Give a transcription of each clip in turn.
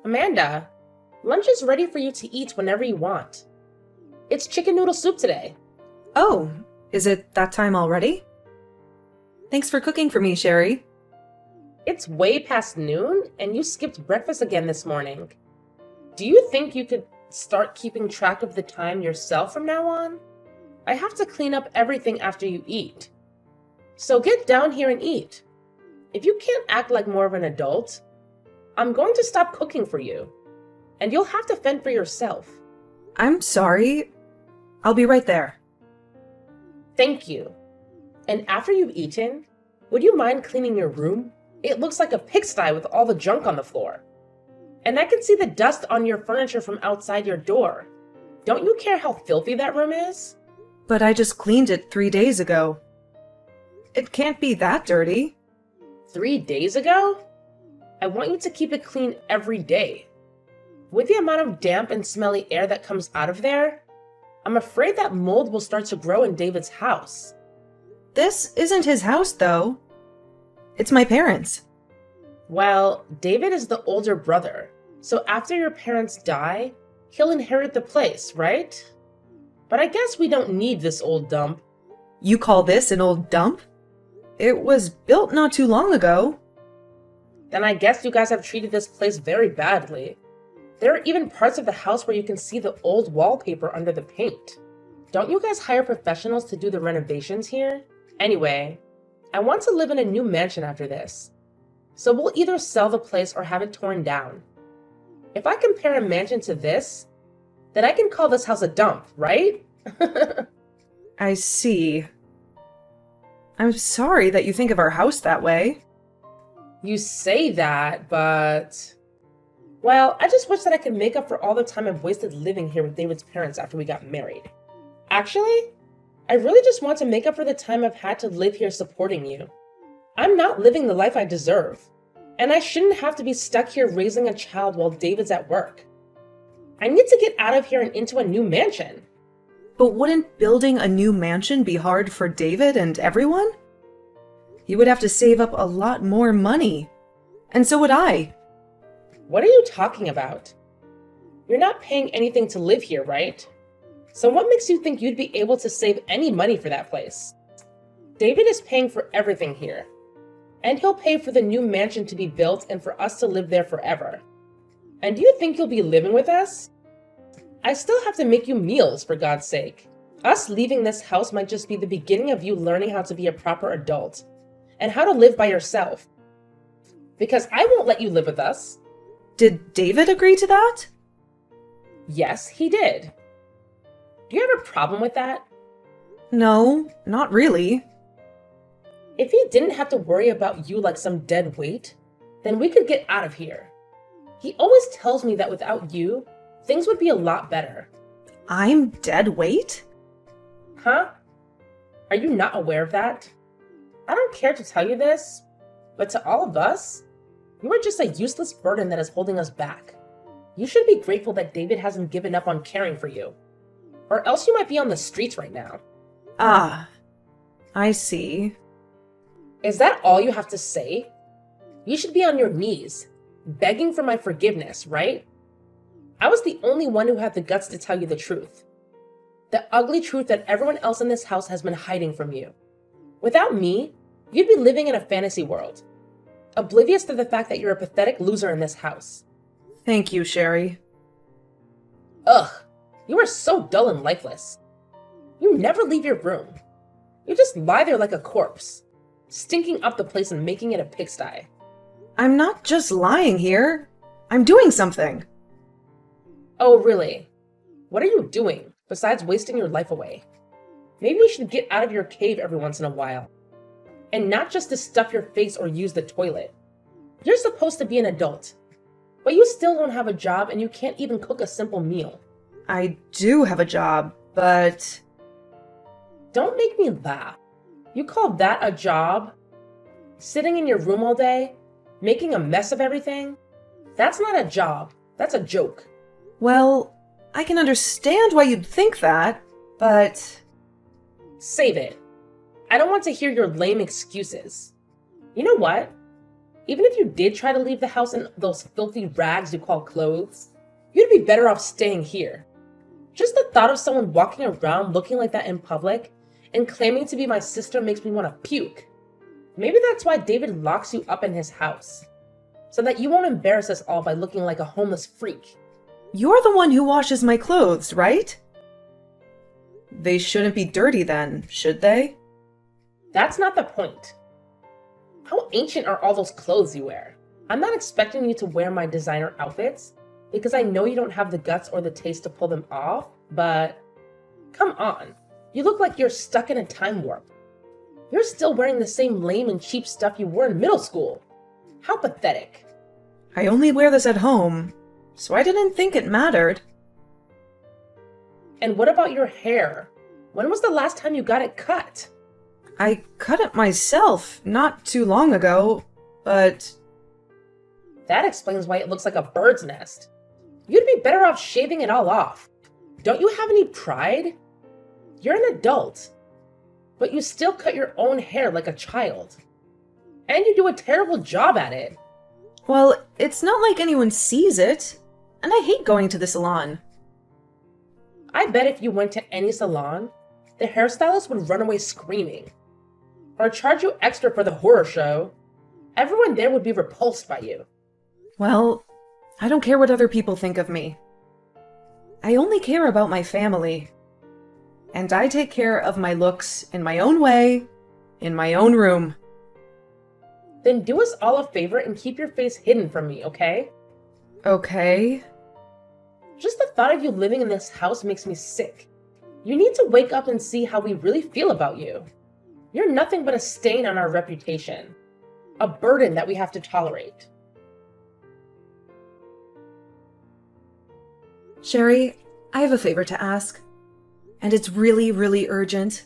Amanda, lunch is ready for you to eat whenever you want. It's chicken noodle soup today. Oh, is it that time already? Thanks for cooking for me, Sherry. It's way past noon, and you skipped breakfast again this morning. Do you think you could start keeping track of the time yourself from now on? I have to clean up everything after you eat. So get down here and eat. If you can't act like more of an adult, I'm going to stop cooking for you, and you'll have to fend for yourself. I'm sorry. I'll be right there. Thank you. And after you've eaten, would you mind cleaning your room? It looks like a pigsty with all the junk on the floor. And I can see the dust on your furniture from outside your door. Don't you care how filthy that room is? But I just cleaned it 3 days ago. It can't be that dirty. 3 days ago? I want you to keep it clean every day. With the amount of damp and smelly air that comes out of there, I'm afraid that mold will start to grow in David's house. This isn't his house, though. It's my parents'. Well, David is the older brother, so after your parents die, he'll inherit the place, right? But I guess we don't need this old dump. You call this an old dump? It was built not too long ago. Then I guess you guys have treated this place very badly. There are even parts of the house where you can see the old wallpaper under the paint. Don't you guys hire professionals to do the renovations here? Anyway, I want to live in a new mansion after this. So we'll either sell the place or have it torn down. If I compare a mansion to this, then I can call this house a dump, right? I see. I'm sorry that you think of our house that way. You say that, but... Well, I just wish that I could make up for all the time I've wasted living here with David's parents after we got married. Actually, I really just want to make up for the time I've had to live here supporting you. I'm not living the life I deserve, and I shouldn't have to be stuck here raising a child while David's at work. I need to get out of here and into a new mansion. But wouldn't building a new mansion be hard for David and everyone? You would have to save up a lot more money. And so would I. What are you talking about? You're not paying anything to live here, right? So what makes you think you'd be able to save any money for that place? David is paying for everything here. And he'll pay for the new mansion to be built and for us to live there forever. And do you think you'll be living with us? I still have to make you meals, for God's sake. Us leaving this house might just be the beginning of you learning how to be a proper adult and how to live by yourself. Because I won't let you live with us. Did David agree to that? Yes, he did. Do you have a problem with that? No, not really. If he didn't have to worry about you like some dead weight, then we could get out of here. He always tells me that without you, things would be a lot better. I'm dead weight? Huh? Are you not aware of that? I don't care to tell you this, but to all of us, you are just a useless burden that is holding us back. You should be grateful that David hasn't given up on caring for you, or else you might be on the streets right now. Ah, I see. Is that all you have to say? You should be on your knees, begging for my forgiveness, right? I was the only one who had the guts to tell you the truth. The ugly truth that everyone else in this house has been hiding from you. Without me, you'd be living in a fantasy world, oblivious to the fact that you're a pathetic loser in this house. Thank you, Sherry. Ugh, you are so dull and lifeless. You never leave your room. You just lie there like a corpse, stinking up the place and making it a pigsty. I'm not just lying here. I'm doing something. Oh, really? What are you doing, besides wasting your life away? Maybe you should get out of your cave every once in a while. And not just to stuff your face or use the toilet. You're supposed to be an adult, but you still don't have a job and you can't even cook a simple meal. I do have a job, but... Don't make me laugh. You call that a job? Sitting in your room all day, making a mess of everything? That's not a job. That's a joke. Well, I can understand why you'd think that, but... Save it. I don't want to hear your lame excuses. You know what? Even if you did try to leave the house in those filthy rags you call clothes, you'd be better off staying here. Just the thought of someone walking around looking like that in public and claiming to be my sister makes me want to puke. Maybe that's why David locks you up in his house, so that you won't embarrass us all by looking like a homeless freak. You're the one who washes my clothes, right? They shouldn't be dirty then, should they? That's not the point. How ancient are all those clothes you wear? I'm not expecting you to wear my designer outfits, because I know you don't have the guts or the taste to pull them off, but come on. You look like you're stuck in a time warp. You're still wearing the same lame and cheap stuff you wore in middle school. How pathetic. I only wear this at home, so I didn't think it mattered. And what about your hair? When was the last time you got it cut? I cut it myself not too long ago, but... That explains why it looks like a bird's nest. You'd be better off shaving it all off. Don't you have any pride? You're an adult, but you still cut your own hair like a child. And you do a terrible job at it. Well, it's not like anyone sees it, and I hate going to the salon. I bet if you went to any salon, the hairstylist would run away screaming. Or charge you extra for the horror show. Everyone there would be repulsed by you. Well, I don't care what other people think of me. I only care about my family. And I take care of my looks in my own way, in my own room. Then do us all a favor and keep your face hidden from me, okay? Okay. Just the thought of you living in this house makes me sick. You need to wake up and see how we really feel about you. You're nothing but a stain on our reputation. A burden that we have to tolerate. Sherry, I have a favor to ask. And it's really, really urgent.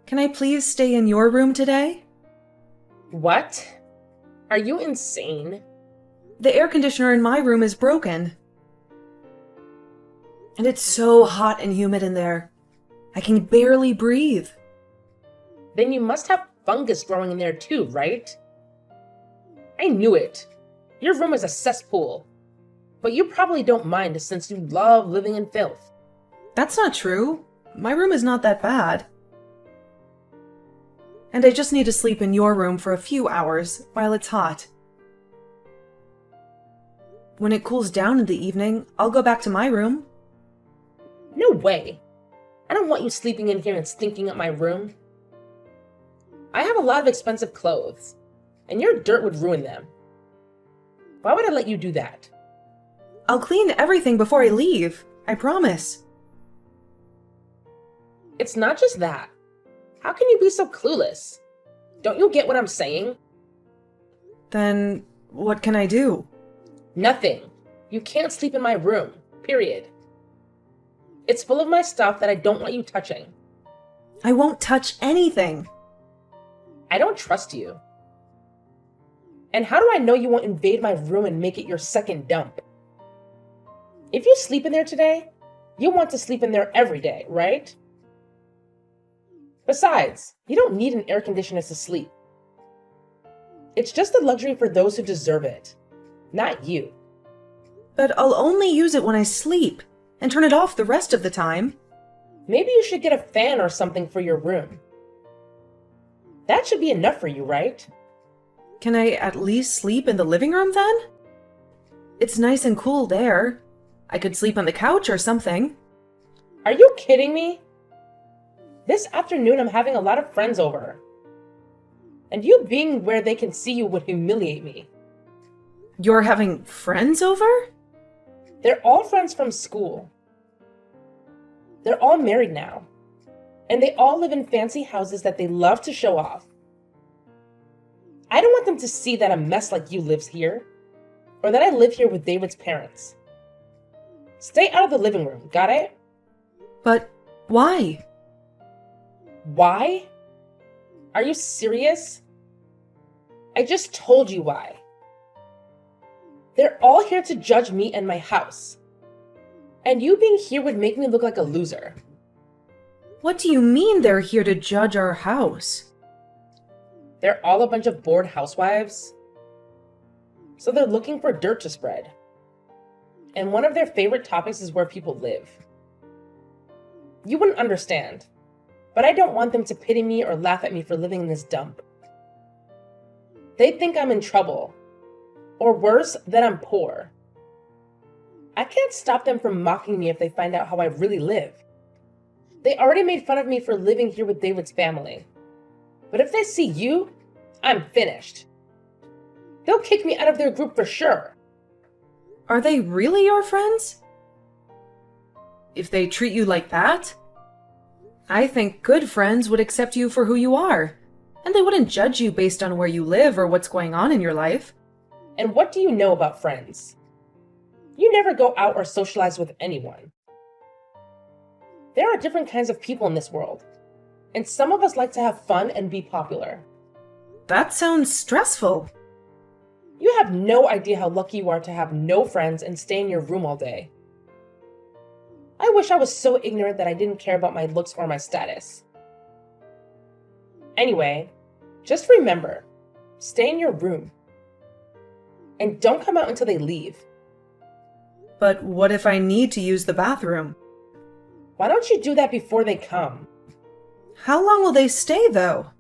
Can I please stay in your room today? What? Are you insane? The air conditioner in my room is broken. And it's so hot and humid in there. I can barely breathe. Then you must have fungus growing in there too, right? I knew it. Your room is a cesspool. But you probably don't mind since you love living in filth. That's not true. My room is not that bad. And I just need to sleep in your room for a few hours while it's hot. When it cools down in the evening, I'll go back to my room. No way. I don't want you sleeping in here and stinking up my room. I have a lot of expensive clothes, and your dirt would ruin them. Why would I let you do that? I'll clean everything before I leave. I promise. It's not just that. How can you be so clueless? Don't you get what I'm saying? Then what can I do? Nothing. You can't sleep in my room. Period. It's full of my stuff that I don't want you touching. I won't touch anything. I don't trust you. And how do I know you won't invade my room and make it your second dump? If you sleep in there today, you want to sleep in there every day, right? Besides, you don't need an air conditioner to sleep. It's just a luxury for those who deserve it, not you. But I'll only use it when I sleep, and turn it off the rest of the time. Maybe you should get a fan or something for your room. That should be enough for you, right? Can I at least sleep in the living room then? It's nice and cool there. I could sleep on the couch or something. Are you kidding me? This afternoon I'm having a lot of friends over. And you being where they can see you would humiliate me. You're having friends over? They're all friends from school. They're all married now. And they all live in fancy houses that they love to show off. I don't want them to see that a mess like you lives here, or that I live here with David's parents. Stay out of the living room, got it? But why? Why? Are you serious? I just told you why. They're all here to judge me and my house. And you being here would make me look like a loser. What do you mean they're here to judge our house? They're all a bunch of bored housewives. So they're looking for dirt to spread. And one of their favorite topics is where people live. You wouldn't understand, but I don't want them to pity me or laugh at me for living in this dump. They think I'm in trouble, or worse, that I'm poor. I can't stop them from mocking me if they find out how I really live. They already made fun of me for living here with David's family. But if they see you, I'm finished. They'll kick me out of their group for sure. Are they really your friends? If they treat you like that? I think good friends would accept you for who you are, and they wouldn't judge you based on where you live or what's going on in your life. And what do you know about friends? You never go out or socialize with anyone. There are different kinds of people in this world, and some of us like to have fun and be popular. That sounds stressful. You have no idea how lucky you are to have no friends and stay in your room all day. I wish I was so ignorant that I didn't care about my looks or my status. Anyway, just remember, stay in your room. And don't come out until they leave. But what if I need to use the bathroom? Why don't you do that before they come? How long will they stay, though?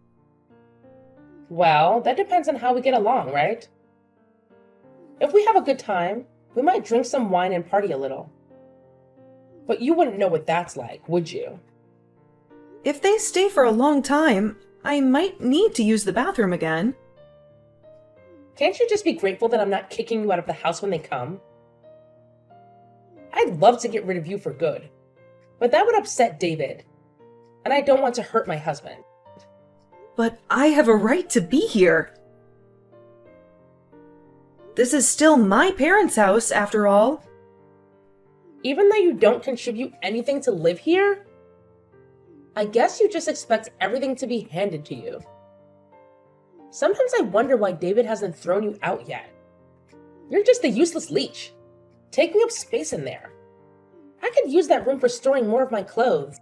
Well, that depends on how we get along, right? If we have a good time, we might drink some wine and party a little. But you wouldn't know what that's like, would you? If they stay for a long time, I might need to use the bathroom again. Can't you just be grateful that I'm not kicking you out of the house when they come? I'd love to get rid of you for good, but that would upset David, and I don't want to hurt my husband. But I have a right to be here. This is still my parents' house, after all. Even though you don't contribute anything to live here, I guess you just expect everything to be handed to you. Sometimes I wonder why David hasn't thrown you out yet. You're just a useless leech, taking up space in there. I could use that room for storing more of my clothes.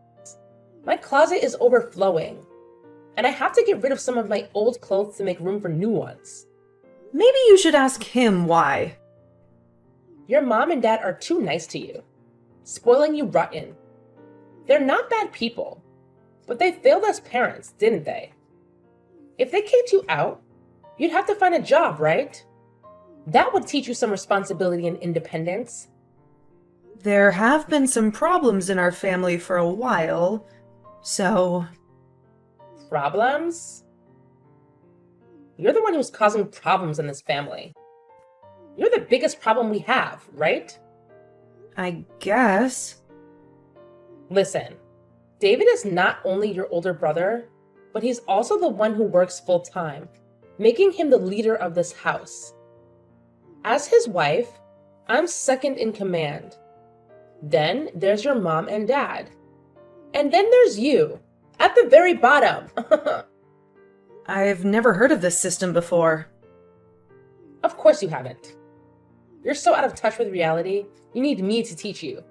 My closet is overflowing, and I have to get rid of some of my old clothes to make room for new ones. Maybe you should ask him why. Your mom and dad are too nice to you, spoiling you rotten. They're not bad people, but they failed as parents, didn't they? If they kicked you out, you'd have to find a job, right? That would teach you some responsibility and independence. There have been some problems in our family for a while, so... Problems? You're the one who's causing problems in this family. You're the biggest problem we have, right? I guess. Listen, David is not only your older brother, but he's also the one who works full-time, making him the leader of this house. As his wife, I'm second in command. Then there's your mom and dad. And then there's you, at the very bottom. I've never heard of this system before. Of course you haven't. You're so out of touch with reality, you need me to teach you.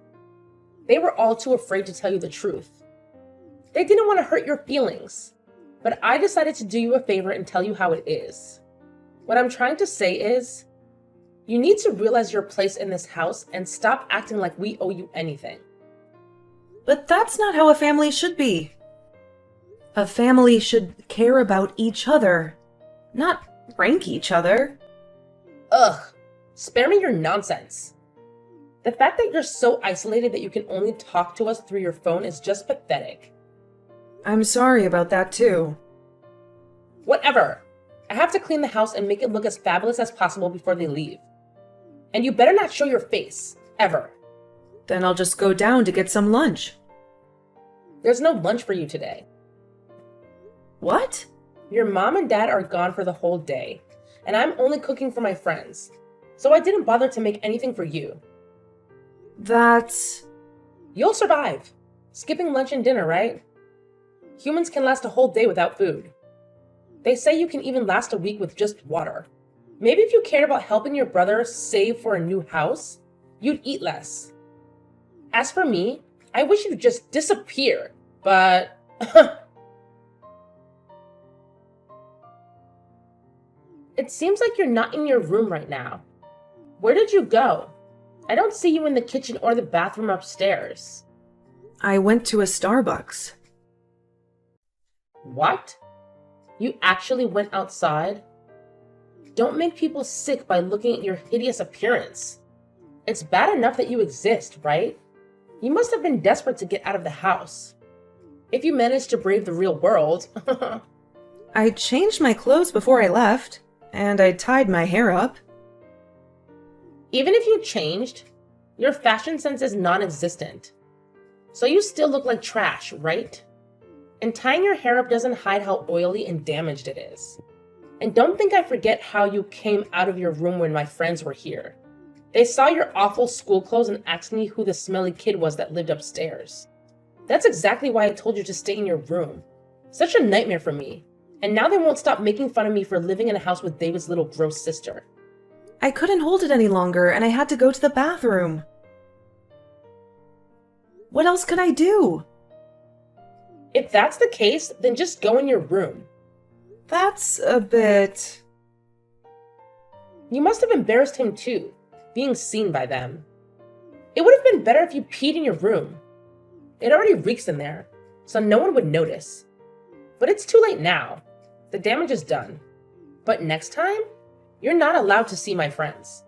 They were all too afraid to tell you the truth. They didn't want to hurt your feelings, but I decided to do you a favor and tell you how it is. What I'm trying to say is, you need to realize your place in this house and stop acting like we owe you anything. But that's not how a family should be. A family should care about each other, not rank each other. Ugh, spare me your nonsense. The fact that you're so isolated that you can only talk to us through your phone is just pathetic. I'm sorry about that too. Whatever. I have to clean the house and make it look as fabulous as possible before they leave. And you better not show your face, ever. Then I'll just go down to get some lunch. There's no lunch for you today. What? Your mom and dad are gone for the whole day, and I'm only cooking for my friends, so I didn't bother to make anything for you. That's... You'll survive. Skipping lunch and dinner, right? Humans can last a whole day without food. They say you can even last a week with just water. Maybe if you cared about helping your brother save for a new house, you'd eat less. As for me, I wish you'd just disappear, but... It seems like you're not in your room right now. Where did you go? I don't see you in the kitchen or the bathroom upstairs. I went to a Starbucks. What? You actually went outside? Don't make people sick by looking at your hideous appearance. It's bad enough that you exist, right? You must have been desperate to get out of the house. If you managed to brave the real world. I changed my clothes before I left, and I tied my hair up. Even if you changed, your fashion sense is non-existent. So you still look like trash, right? And tying your hair up doesn't hide how oily and damaged it is. And don't think I forget how you came out of your room when my friends were here. They saw your awful school clothes and asked me who the smelly kid was that lived upstairs. That's exactly why I told you to stay in your room. Such a nightmare for me. And now they won't stop making fun of me for living in a house with David's little gross sister. I couldn't hold it any longer, and I had to go to the bathroom. What else could I do? If that's the case, then just go in your room. That's a bit... You must have embarrassed him too, being seen by them. It would have been better if you peed in your room. It already reeks in there, so no one would notice. But it's too late now. The damage is done. But next time, you're not allowed to see my friends.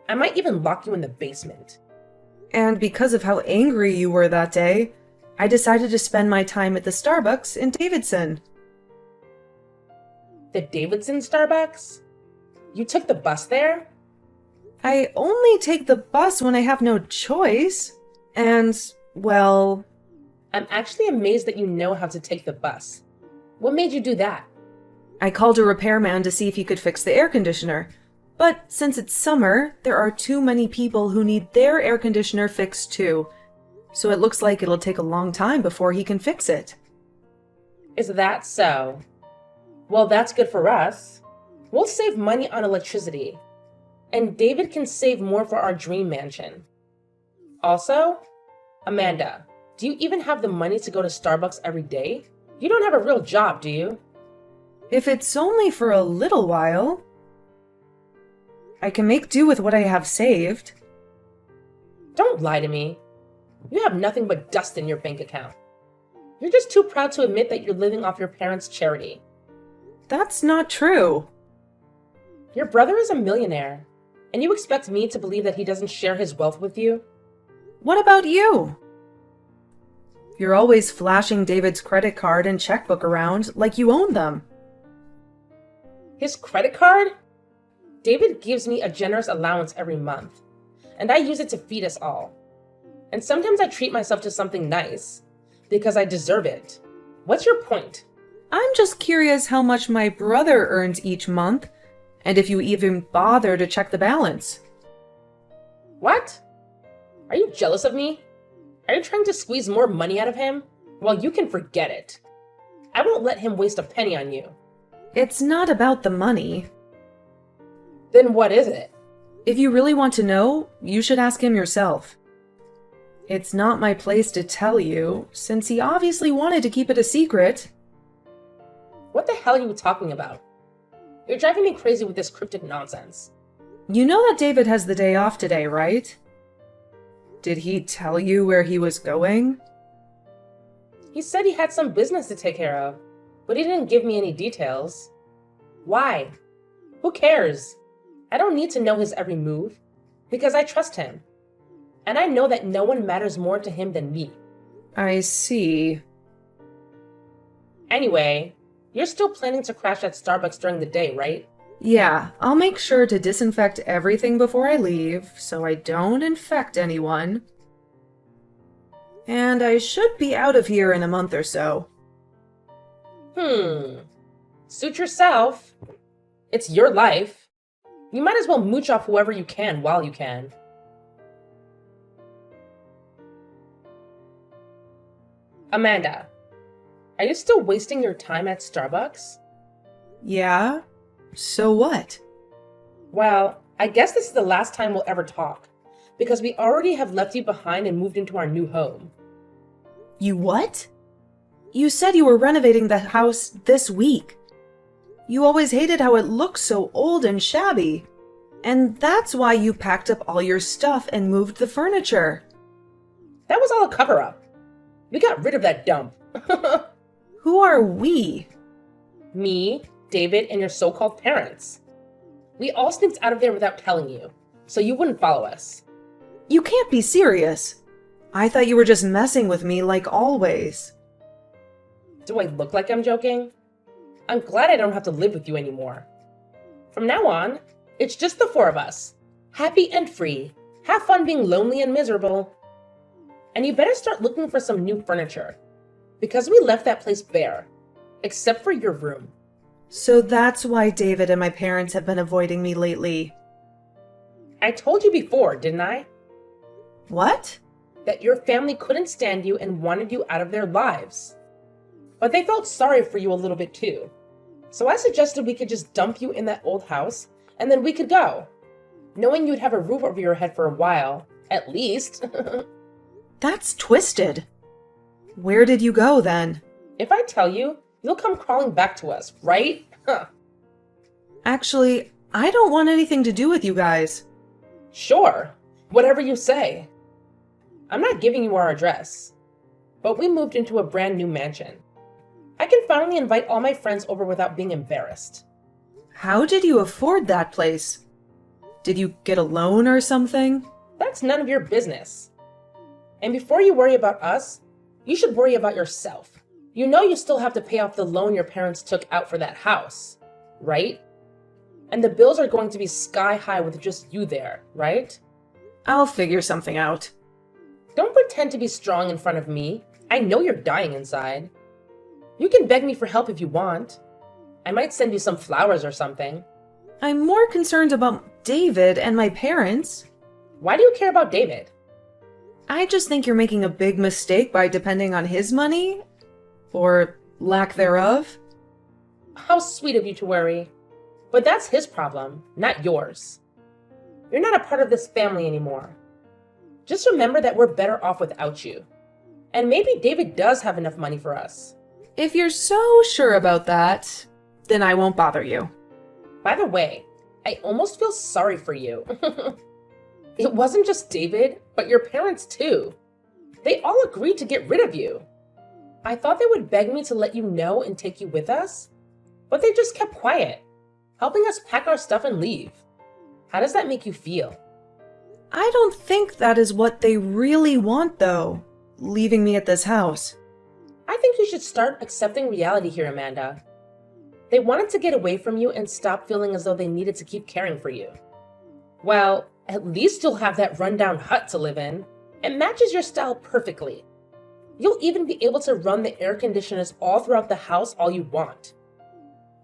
I might even lock you in the basement. And because of how angry you were that day, I decided to spend my time at the Starbucks in Davidson. The Davidson Starbucks? You took the bus there? I only take the bus when I have no choice. And, well... I'm actually amazed that you know how to take the bus. What made you do that? I called a repairman to see if he could fix the air conditioner. But since it's summer, there are too many people who need their air conditioner fixed too. So it looks like it'll take a long time before he can fix it. Is that so? Well, that's good for us. We'll save money on electricity. And David can save more for our dream mansion. Also, Amanda, do you even have the money to go to Starbucks every day? You don't have a real job, do you? If it's only for a little while, I can make do with what I have saved. Don't lie to me. You have nothing but dust in your bank account. You're just too proud to admit that you're living off your parents' charity. That's not true. Your brother is a millionaire, and you expect me to believe that he doesn't share his wealth with you? What about you? You're always flashing David's credit card and checkbook around like you own them. His credit card? David gives me a generous allowance every month, and I use it to feed us all. And sometimes I treat myself to something nice, because I deserve it. What's your point? I'm just curious how much my brother earns each month, and if you even bother to check the balance. What? Are you jealous of me? Are you trying to squeeze more money out of him? Well, you can forget it. I won't let him waste a penny on you. It's not about the money. Then what is it? If you really want to know, you should ask him yourself. It's not my place to tell you, since he obviously wanted to keep it a secret. What the hell are you talking about? You're driving me crazy with this cryptic nonsense. You know that David has the day off today, right? Did he tell you where he was going? He said he had some business to take care of, but he didn't give me any details. Why? Who cares? I don't need to know his every move, because I trust him. And I know that no one matters more to him than me. I see. Anyway, you're still planning to crash at Starbucks during the day, right? Yeah, I'll make sure to disinfect everything before I leave, so I don't infect anyone. And I should be out of here in a month or so. Suit yourself. It's your life. You might as well mooch off whoever you can while you can. Amanda, are you still wasting your time at Starbucks? Yeah? So what? Well, I guess this is the last time we'll ever talk, because we already have left you behind and moved into our new home. You what? You said you were renovating the house this week. You always hated how it looked so old and shabby. And that's why you packed up all your stuff and moved the furniture. That was all a cover-up. We got rid of that dump. Who are we? Me, David, and your so-called parents. We all sneaked out of there without telling you, so you wouldn't follow us. You can't be serious. I thought you were just messing with me like always. Do I look like I'm joking? I'm glad I don't have to live with you anymore. From now on, it's just the four of us. Happy and free. Have fun being lonely and miserable. And you better start looking for some new furniture. Because we left that place bare. Except for your room. So that's why David and my parents have been avoiding me lately. I told you before, didn't I? What? That your family couldn't stand you and wanted you out of their lives. But they felt sorry for you a little bit too. So I suggested we could just dump you in that old house and then we could go. Knowing you'd have a roof over your head for a while, at least. That's twisted. Where did you go then? If I tell you, you'll come crawling back to us, right? Actually, I don't want anything to do with you guys. Sure, whatever you say. I'm not giving you our address, but we moved into a brand new mansion. I can finally invite all my friends over without being embarrassed. How did you afford that place? Did you get a loan or something? That's none of your business. And before you worry about us, you should worry about yourself. You know you still have to pay off the loan your parents took out for that house, right? And the bills are going to be sky high with just you there, right? I'll figure something out. Don't pretend to be strong in front of me. I know you're dying inside. You can beg me for help if you want. I might send you some flowers or something. I'm more concerned about David and my parents. Why do you care about David? I just think you're making a big mistake by depending on his money. Or lack thereof. How sweet of you to worry. But that's his problem, not yours. You're not a part of this family anymore. Just remember that we're better off without you. And maybe David does have enough money for us. If you're so sure about that, then I won't bother you. By the way, I almost feel sorry for you. It wasn't just David, but your parents too. They all agreed to get rid of you. I thought they would beg me to let you know and take you with us, but they just kept quiet, helping us pack our stuff and leave. How does that make you feel? I don't think that is what they really want, though, leaving me at this house. I think you should start accepting reality here, Amanda. They wanted to get away from you and stop feeling as though they needed to keep caring for you. Well, at least you'll have that rundown hut to live in. It matches your style perfectly. You'll even be able to run the air conditioners all throughout the house all you want.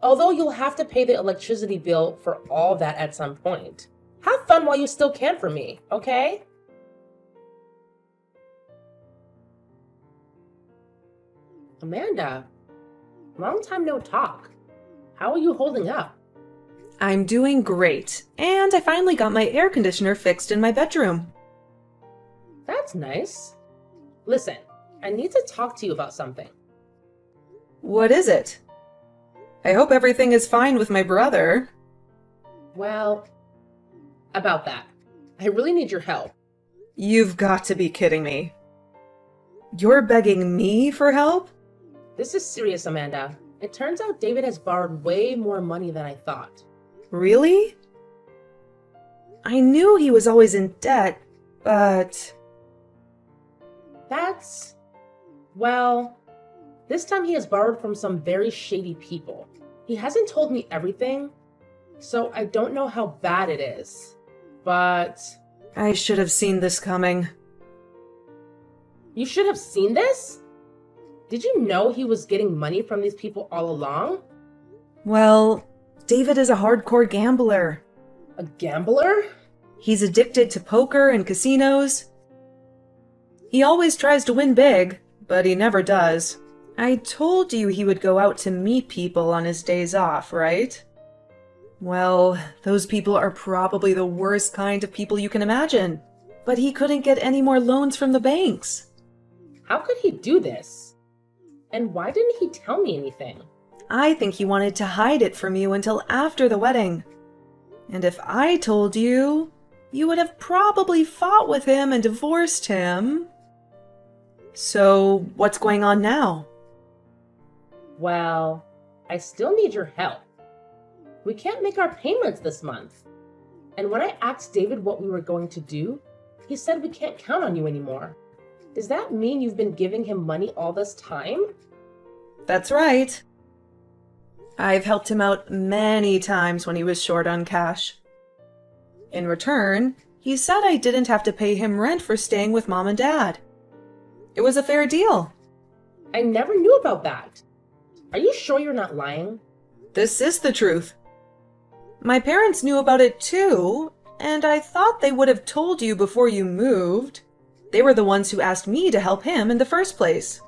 Although you'll have to pay the electricity bill for all that at some point. Have fun while you still can for me, okay? Amanda, long time no talk. How are you holding up? I'm doing great, and I finally got my air conditioner fixed in my bedroom. That's nice. Listen, I need to talk to you about something. What is it? I hope everything is fine with my brother. Well, about that. I really need your help. You've got to be kidding me. You're begging me for help? This is serious, Amanda. It turns out David has borrowed way more money than I thought. Really? I knew he was always in debt, but... Well, this time he has borrowed from some very shady people. He hasn't told me everything, so I don't know how bad it is. But... I should have seen this coming. You should have seen this? Did you know he was getting money from these people all along? Well, David is a hardcore gambler. A gambler? He's addicted to poker and casinos. He always tries to win big, but he never does. I told you he would go out to meet people on his days off, right? Well, those people are probably the worst kind of people you can imagine. But he couldn't get any more loans from the banks. How could he do this? And why didn't he tell me anything? I think he wanted to hide it from you until after the wedding. And if I told you, you would have probably fought with him and divorced him. So, what's going on now? Well, I still need your help. We can't make our payments this month. And when I asked David what we were going to do, he said we can't count on you anymore. Does that mean you've been giving him money all this time? That's right. I've helped him out many times when he was short on cash. In return, he said I didn't have to pay him rent for staying with Mom and Dad. It was a fair deal. I never knew about that. Are you sure you're not lying? This is the truth. My parents knew about it too, and I thought they would have told you before you moved. They were the ones who asked me to help him in the first place.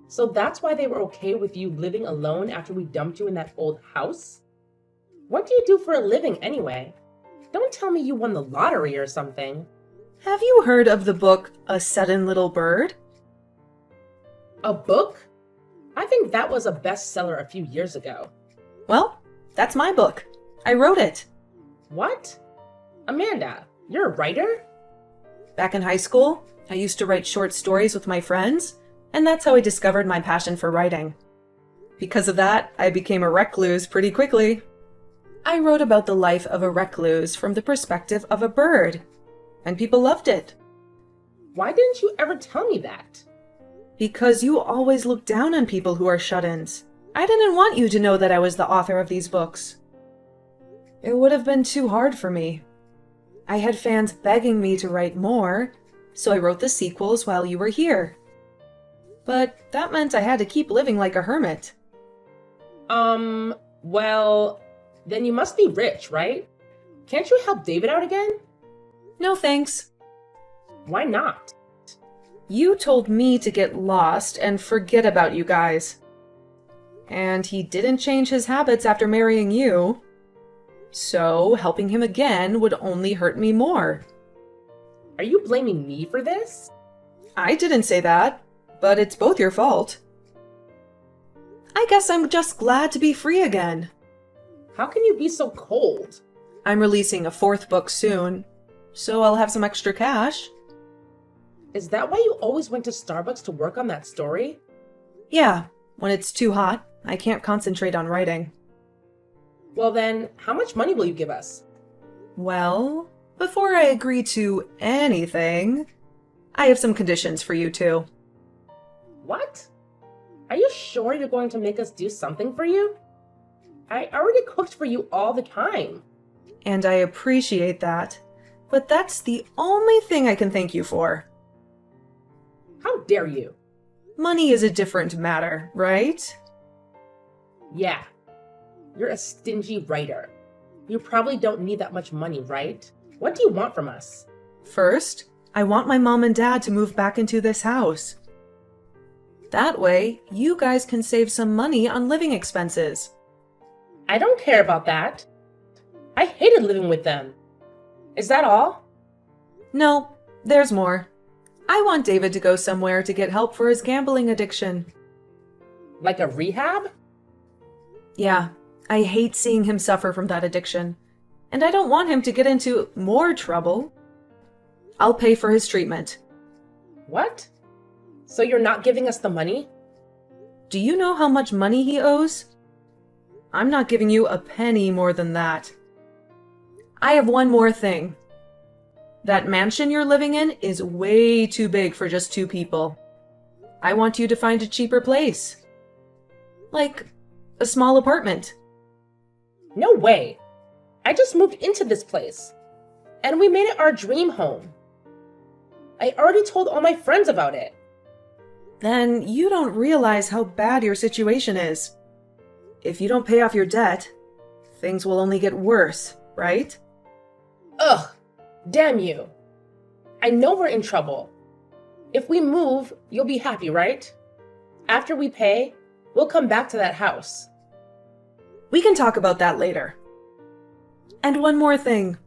So that's why they were okay with you living alone after we dumped you in that old house? What do you do for a living anyway? Don't tell me you won the lottery or something. Have you heard of the book A Sudden Little Bird? A book? I think that was a bestseller a few years ago. Well, that's my book. I wrote it. What? Amanda, you're a writer? Back in high school, I used to write short stories with my friends, and that's how I discovered my passion for writing. Because of that, I became a recluse pretty quickly. I wrote about the life of a recluse from the perspective of a bird, and people loved it. Why didn't you ever tell me that? Because you always look down on people who are shut-ins. I didn't want you to know that I was the author of these books. It would have been too hard for me. I had fans begging me to write more, so I wrote the sequels while you were here. But that meant I had to keep living like a hermit. Well, then you must be rich, right? Can't you help David out again? No thanks. Why not? You told me to get lost and forget about you guys. And he didn't change his habits after marrying you. So helping him again would only hurt me more. Are you blaming me for this? I didn't say that, but it's both your fault. I guess I'm just glad to be free again. How can you be so cold? I'm releasing a 4th book soon, so I'll have some extra cash. Is that why you always went to Starbucks to work on that story? Yeah, when it's too hot, I can't concentrate on writing. Well then, how much money will you give us? Well, before I agree to anything, I have some conditions for you two. What? Are you sure you're going to make us do something for you? I already cooked for you all the time. And I appreciate that, but that's the only thing I can thank you for. How dare you? Money is a different matter, right? Yeah. You're a stingy writer. You probably don't need that much money, right? What do you want from us? First, I want my mom and dad to move back into this house. That way, you guys can save some money on living expenses. I don't care about that. I hated living with them. Is that all? No, there's more. I want David to go somewhere to get help for his gambling addiction. Like a rehab? Yeah, I hate seeing him suffer from that addiction, and I don't want him to get into more trouble. I'll pay for his treatment. What? So you're not giving us the money? Do you know how much money he owes? I'm not giving you a penny more than that. I have one more thing. That mansion you're living in is way too big for just 2 people. I want you to find a cheaper place. Like a small apartment. No way. I just moved into this place. And we made it our dream home. I already told all my friends about it. Then you don't realize how bad your situation is. If you don't pay off your debt, things will only get worse, right? Ugh, damn you. I know we're in trouble. If we move, you'll be happy, right? After we pay, we'll come back to that house. We can talk about that later. And one more thing.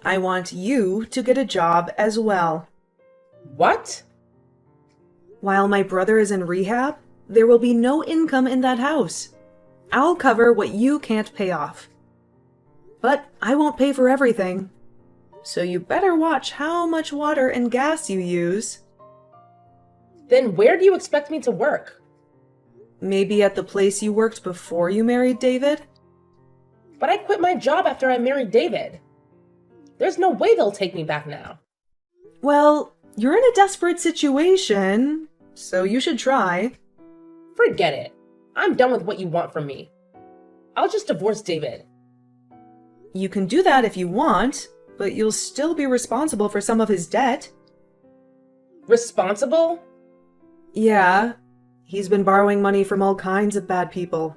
I want you to get a job as well. What? While my brother is in rehab, there will be no income in that house. I'll cover what you can't pay off. But I won't pay for everything. So you better watch how much water and gas you use. Then where do you expect me to work? Maybe at the place you worked before you married David? But I quit my job after I married David. There's no way they'll take me back now. Well, you're in a desperate situation, so you should try. Forget it. I'm done with what you want from me. I'll just divorce David. You can do that if you want, but you'll still be responsible for some of his debt. Responsible? Yeah, he's been borrowing money from all kinds of bad people.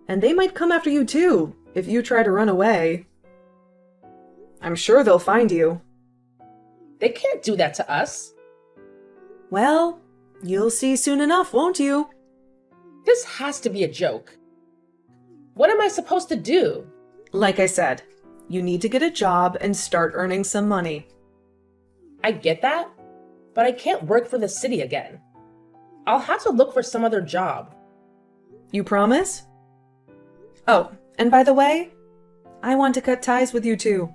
And they might come after you too, if you try to run away. I'm sure they'll find you. They can't do that to us. Well, you'll see soon enough, won't you? This has to be a joke. What am I supposed to do? Like I said, you need to get a job and start earning some money. I get that, but I can't work for the city again. I'll have to look for some other job. You promise? Oh, and by the way, I want to cut ties with you too.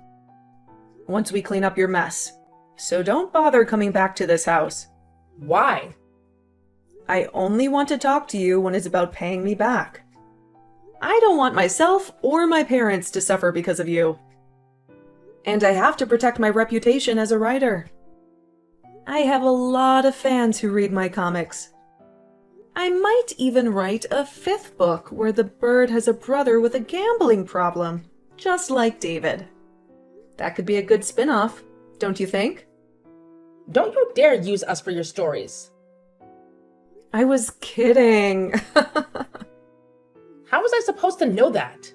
Once we clean up your mess. So don't bother coming back to this house. Why? I only want to talk to you when it's about paying me back. I don't want myself or my parents to suffer because of you. And I have to protect my reputation as a writer. I have a lot of fans who read my comics. I might even write a 5th book where the bird has a brother with a gambling problem, just like David. That could be a good spin-off, don't you think? Don't you dare use us for your stories. I was kidding. How was I supposed to know that?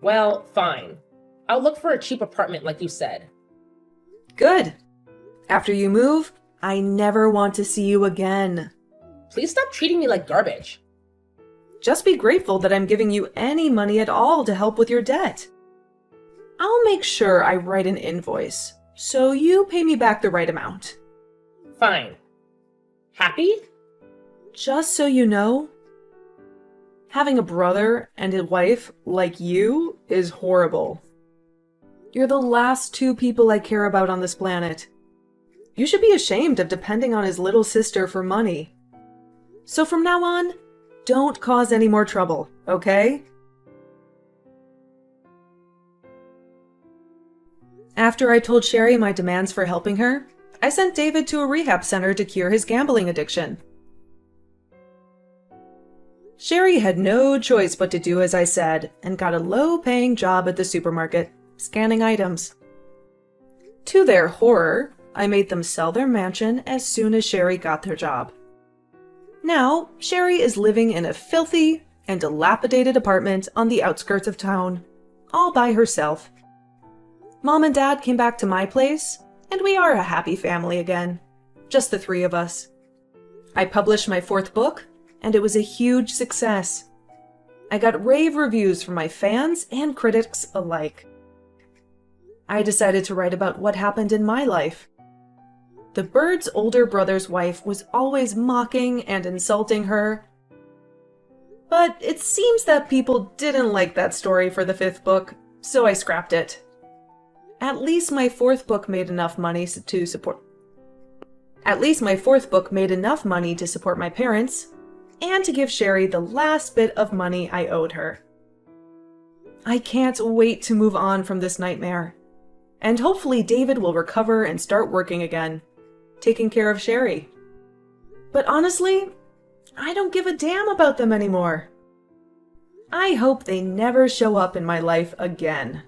Well, fine. I'll look for a cheap apartment like you said. Good. After you move, I never want to see you again. Please stop treating me like garbage. Just be grateful that I'm giving you any money at all to help with your debt. I'll make sure I write an invoice, so you pay me back the right amount. Fine. Happy? Just so you know, having a brother and a wife like you is horrible. You're the last 2 people I care about on this planet. You should be ashamed of depending on his little sister for money. So from now on, don't cause any more trouble, okay? After I told Sherry my demands for helping her, I sent David to a rehab center to cure his gambling addiction. Sherry had no choice but to do as I said and got a low-paying job at the supermarket, scanning items. To their horror, I made them sell their mansion as soon as Sherry got their job. Now, Sherry is living in a filthy and dilapidated apartment on the outskirts of town, all by herself. Mom and Dad came back to my place, and we are a happy family again, just the 3 of us. I published my 4th book, and it was a huge success. I got rave reviews from my fans and critics alike. I decided to write about what happened in my life. The bird's older brother's wife was always mocking and insulting her. But it seems that people didn't like that story for the 5th book, so I scrapped it. At least my 4th book made enough money to support my parents, and to give Sherry the last bit of money I owed her. I can't wait to move on from this nightmare, and hopefully David will recover and start working again, taking care of Sherry. But honestly, I don't give a damn about them anymore. I hope they never show up in my life again.